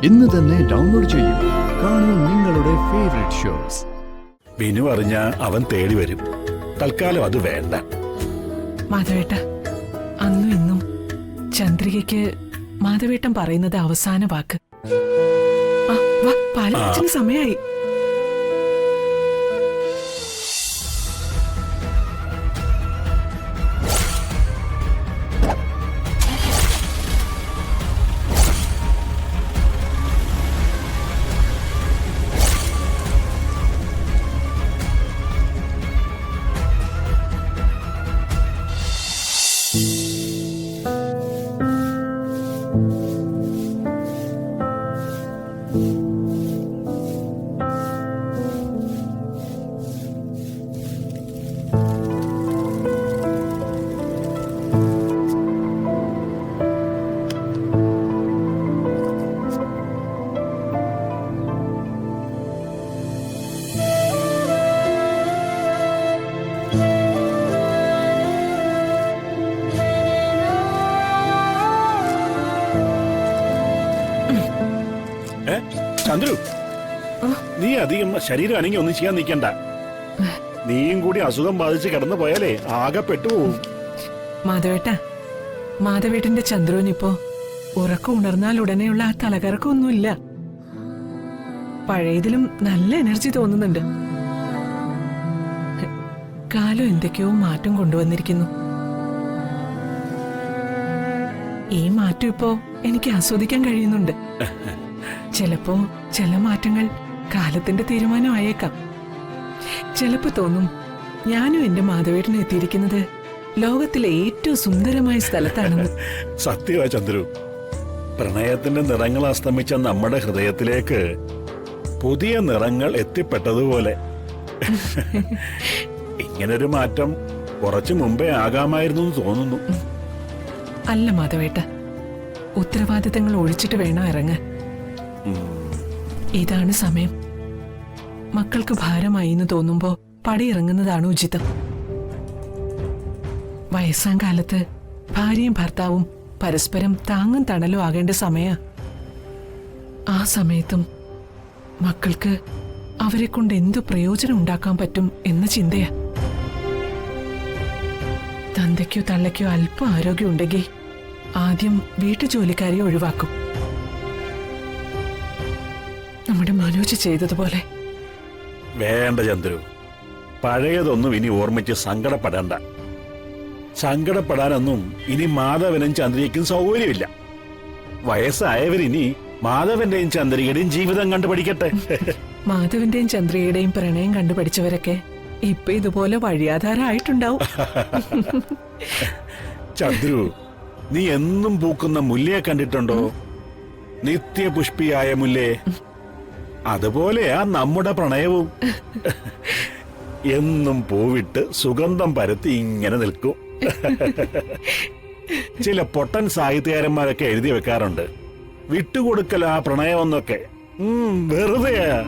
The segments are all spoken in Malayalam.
ഇന്ന് തന്നെ ഡൗൺലോഡ് ചെയ്യൂ. കാണൂ നിങ്ങളുടെ ഫേവറേറ്റ് ഷോസ്. വിനു അറിഞ്ഞ അവൻ തേടി വരും. തൽക്കാലം അത് വേണ്ട. മാധവേട്ട, അന്നും ഇന്നും ചന്ദ്രികയ്ക്ക് മാധവേട്ടൻ പറയുന്നത് അവസാന വാക്ക്. പാലത്തിന് സമയായി. ചന്ദ്രു, നീ അധികം ശരീരം അനങ്ങി ഒന്നും ചെയ്യാൻ നിൽക്കണ്ട. നീയും കൂടി അസുഖം ബാധിച്ച് കിടന്നു പോയാലേ ആകെ പെട്ടുപോകും. മാധവേട്ടന്റെ ചന്ദ്രുവിനിപ്പോ ഉറക്കം ഉണർന്നാൽ ഉടനെയുള്ള ആ തലകറക്കമൊന്നുമില്ല. പഴയതിലും നല്ല എനർജി തോന്നുന്നുണ്ട്. കാലം എന്തൊക്കെയോ മാറ്റം കൊണ്ടുവന്നിരിക്കുന്നു. ഈ മാറ്റം ഇപ്പോ എനിക്ക് ആസ്വദിക്കാൻ കഴിയുന്നുണ്ട്. ചിലപ്പോ ചില മാറ്റങ്ങൾ കാലത്തിന്റെ തീരുമാനമായേക്കാം. ചിലപ്പോ തോന്നും ഞാനും എന്റെ മാധവേട്ടനും എത്തിയിരിക്കുന്നത് ലോകത്തിലെ ഏറ്റവും സുന്ദരമായ സ്ഥലത്താണെന്ന്. സത്യമാ ചന്ദ്രു, പ്രണയത്തിന്റെ നിറങ്ങൾ അസ്തമിച്ച നമ്മുടെ ഹൃദയത്തിലേക്ക് പുതിയ നിറങ്ങൾ എത്തിപ്പെട്ടതുപോലെ. ഇങ്ങനൊരു മാറ്റം കുറച്ചു മുമ്പേ ആകാമായിരുന്നു എന്ന് തോന്നുന്നു. അല്ല മാധവേട്ട, ഉത്തരവാദിത്തങ്ങൾ ഒഴിച്ചിട്ട് വേണം ഇറങ്ങാൻ. ഇതാണ് സമയം. മക്കൾക്ക് ഭാരമായി എന്ന് തോന്നുമ്പോ പടിയിറങ്ങുന്നതാണ് ഉചിതം. വയസ്സാം കാലത്ത് ഭാര്യയും ഭർത്താവും പരസ്പരം താങ്ങും തണലും ആകേണ്ട സമയ. ആ സമയത്തും മക്കൾക്ക് അവരെ കൊണ്ട് എന്തു പ്രയോജനം ഉണ്ടാക്കാൻ പറ്റും എന്ന ചിന്തയാ. തന്തയ്ക്കോ തള്ളയ്ക്കോ അല്പം ആരോഗ്യം ഉണ്ടെങ്കിൽ ആദ്യം വീട്ടുജോലിക്കാരെ ഒഴിവാക്കും. നമ്മുടെ മനോജ് ചെയ്തതുപോലെ. വേണ്ട ചന്ദ്രു, പഴയതൊന്നും ഇനി ഓർമ്മിച്ച് സങ്കടപ്പെടണ്ട. സങ്കടപ്പെടാനൊന്നും ഇനി മാധവനും ചന്ദ്രികയ്ക്കും സൗകര്യമില്ല. വയസ്സായവരിനി മാധവന്റെയും ചന്ദ്രികയുടെയും ജീവിതം കണ്ടുപഠിക്കട്ടെ. മാധവന്റെയും ചന്ദ്രികയുടെയും പ്രണയം കണ്ടുപഠിച്ചവരൊക്കെ ഇപ്പൊ ഇതുപോലെ വഴിയാധാരമായിട്ടുണ്ടാവും. ചന്ദ്രു, നീ എന്നും പൂക്കുന്ന മുല്ലയെ കണ്ടിട്ടുണ്ടോ? നിത്യപുഷ്പിയായ മുല്ലേ. അതുപോലെയാ നമ്മുടെ പ്രണയവും. എന്നും പൂവിട്ട് സുഗന്ധം പരത്തി ഇങ്ങനെ നിൽക്കും. ചില പൊട്ടൻ സാഹിത്യകാരന്മാരൊക്കെ എഴുതി വെക്കാറുണ്ട്, വിട്ടുകൊടുക്കൽ ആ പ്രണയമെന്നൊക്കെ. വെറുതെയാ.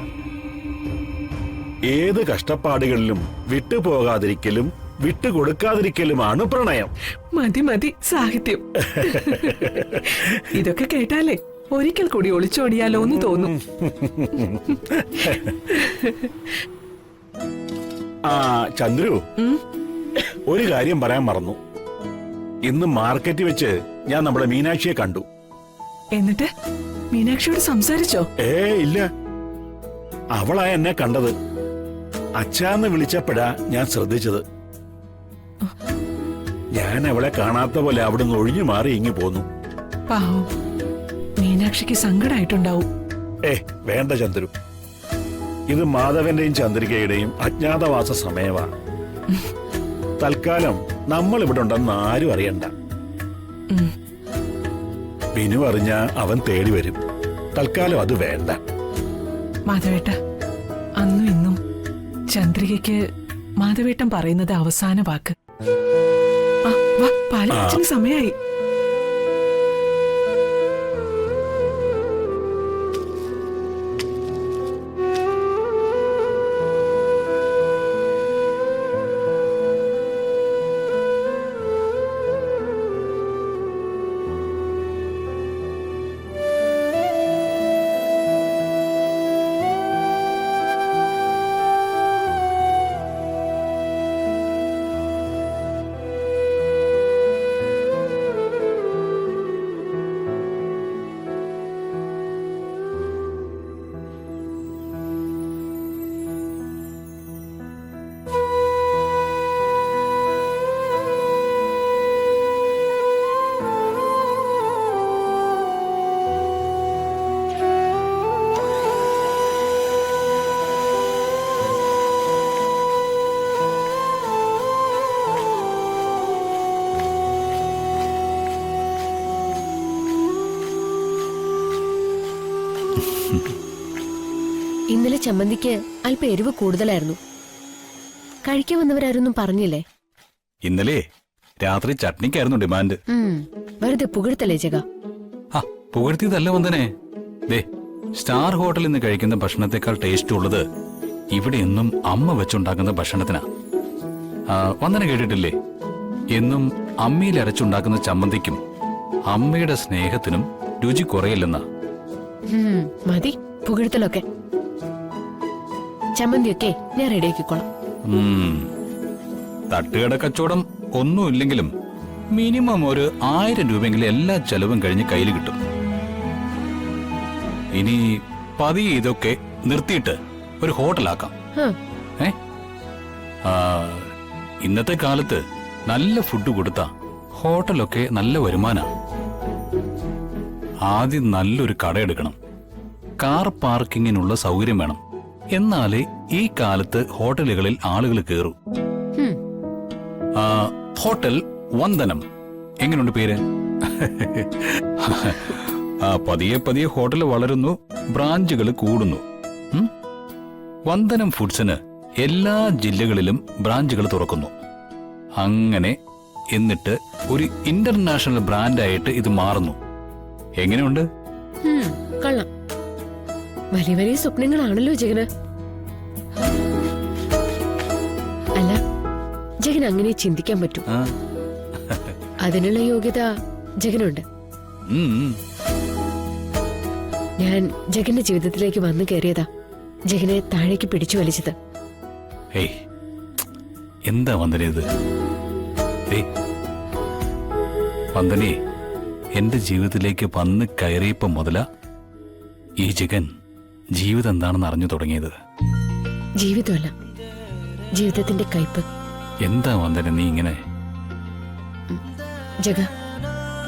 ഏത് കഷ്ടപ്പാടുകളിലും വിട്ടുപോകാതിരിക്കലും വിട്ടുകൊടുക്കാതിരിക്കലുമാണ് പ്രണയം. മതി മതി സാഹിത്യം. ഇതൊക്കെ കേട്ടാലേ ഒരിക്കൽ കൂടി ഒളിച്ചോടിയാലോ എന്ന് തോന്നും. ആ ചന്ദ്രു, ഒരു കാര്യം പറയാൻ മറന്നു. ഇന്ന് മാർക്കറ്റിൽ വെച്ച് ഞാൻ നമ്മുടെ മീനാക്ഷിയെ കണ്ടു. എന്നിട്ട് മീനാക്ഷിയോട് സംസാരിച്ചോ? ഇല്ല. അവളാ എന്നെ കണ്ടത്. അച്ഛാന്ന് വിളിച്ചപ്പോഴാ ഞാൻ ശ്രദ്ധിച്ചത്. ഞാൻ അവളെ കാണാത്ത പോലെ അവിടുന്ന് ഒഴിഞ്ഞു മാറി ഇങ്ങു പോന്നു. പാവം, മീനാക്ഷിക്ക് സങ്കടായിട്ടുണ്ടാവും. വേണ്ട ചന്ദ്രു, ഇത് മാധവന്റെയും ചന്ദ്രികയുടെയും അജ്ഞാതവാസ സമയമാ. തൽക്കാലം നമ്മൾ ഇവിടെ ഉണ്ടെന്ന് ആരും അറിയണ്ട. വിനു അറിഞ്ഞ അവൻ തേടി വരും. തൽക്കാലം അത് വേണ്ട. മാധവേട്ട, അന്നും ഇന്നും ചന്ദ്രികയ്ക്ക് മാധവേട്ടൻ പറയുന്നത് അവസാന വാക്ക്. പാലത്തിന് സമയായി. ഇന്നലെ ചമ്മന്തിക്ക് അല്പം എരിവ് കൂടുതലായിരുന്നു. കഴിക്കാൻ വന്നവരാരൊന്നും പറഞ്ഞില്ലേ? ഇന്നലെ രാത്രി ചട്നിക്കായിരുന്നു ഡിമാൻഡ്. വെറുതെ പുകഴ്ത്തല്ലേ ജഗ. ആ പുകഴ്ത്തിയതല്ല വന്ദനെ. ദേ സ്റ്റാർ ഹോട്ടലിൽ നിന്ന് കഴിക്കുന്ന ഭക്ഷണത്തെക്കാൾ ടേസ്റ്റ് ഉള്ളത് ഇവിടെ എന്നും അമ്മ വെച്ചുണ്ടാക്കുന്ന ഭക്ഷണത്തിനാ. വന്ദന കേട്ടിട്ടില്ലേ, എന്നും അമ്മിയിൽ അരച്ചുണ്ടാക്കുന്ന ചമ്മന്തിക്കും അമ്മയുടെ സ്നേഹത്തിനും രുചി കുറയില്ലെന്നാ. മതി പുകഴ്ത്തലൊക്കെ. ചമ്മന്തിയൊക്കെ ഞാൻ റെഡിയാക്കിക്കോളാം. തട്ടുകട കച്ചവടം ഒന്നുമില്ലെങ്കിലും മിനിമം ഒരു 1000 രൂപയെങ്കിലും എല്ലാ ചെലവും കഴിഞ്ഞ് കയ്യിൽ കിട്ടും. ഇനി പതിയെ ഇതൊക്കെ നിർത്തിയിട്ട് ഒരു ഹോട്ടലാക്കാം. ഇന്നത്തെ കാലത്ത് നല്ല ഫുഡ് കൊടുത്താ ഹോട്ടലൊക്കെ നല്ല വരുമാനാ. ആദ്യം നല്ലൊരു കടയെടുക്കണം. കാർ പാർക്കിങ്ങിനുള്ള സൗകര്യം വേണം. എന്നാലേ ഈ കാലത്ത് ഹോട്ടലുകളിൽ ആളുകൾ കയറൂ. ഹോട്ടൽ വന്ദനം എങ്ങനെയുണ്ട് പേര്? പതിയെ പതിയെ ഹോട്ടൽ വളരുന്നു, ബ്രാഞ്ചുകൾ കൂടുന്നു. വന്ദനം ഫുഡ്സിന് എല്ലാ ജില്ലകളിലും ബ്രാഞ്ചുകൾ തുറക്കുന്നു. അങ്ങനെ എന്നിട്ട് ഒരു ഇന്റർനാഷണൽ ബ്രാൻഡായിട്ട് ഇത് മാറുന്നു. എങ്ങനെയുണ്ട്? കൊള്ളാം. വലിയ വലിയ സ്വപ്നങ്ങളാണല്ലോ ജഗന്. അല്ല, ജഗൻ അങ്ങനെ ചിന്തിക്കാൻ പറ്റൂ. അതിനുള്ള യോഗ്യത ജഗനുണ്ട്. ഞാൻ ജഗന്റെ ജീവിതത്തിലേക്ക് വന്നു കയറിയതാ ജഗനെ താഴേക്ക് പിടിച്ചു വലിച്ചത്. എന്താ വന്ദന ഇത്? വന്ദനെ, എന്റെ ജീവിതത്തിലേക്ക് വന്ന് കയറിയപ്പോ മുതല ഈ ജഗൻ ജീവിതം എന്താണെന്ന് അറിഞ്ഞു തുടങ്ങിയത്. ജീവിതമല്ല, ജീവിതത്തിന്റെ കയ്പ്. എന്താ വന്ദന നീ ഇങ്ങനെ?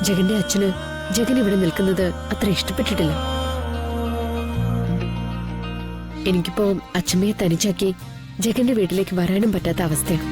ജഗന്റെ അച്ഛന് ജഗൻ ഇവിടെ നിൽക്കുന്നത് അത്ര ഇഷ്ടപ്പെട്ടിട്ടില്ല. എനിക്കിപ്പോ അച്ഛമ്മയെ തനിച്ചാക്കി ജഗന്റെ വീട്ടിലേക്ക് വരാനും പറ്റാത്ത അവസ്ഥയാണ്.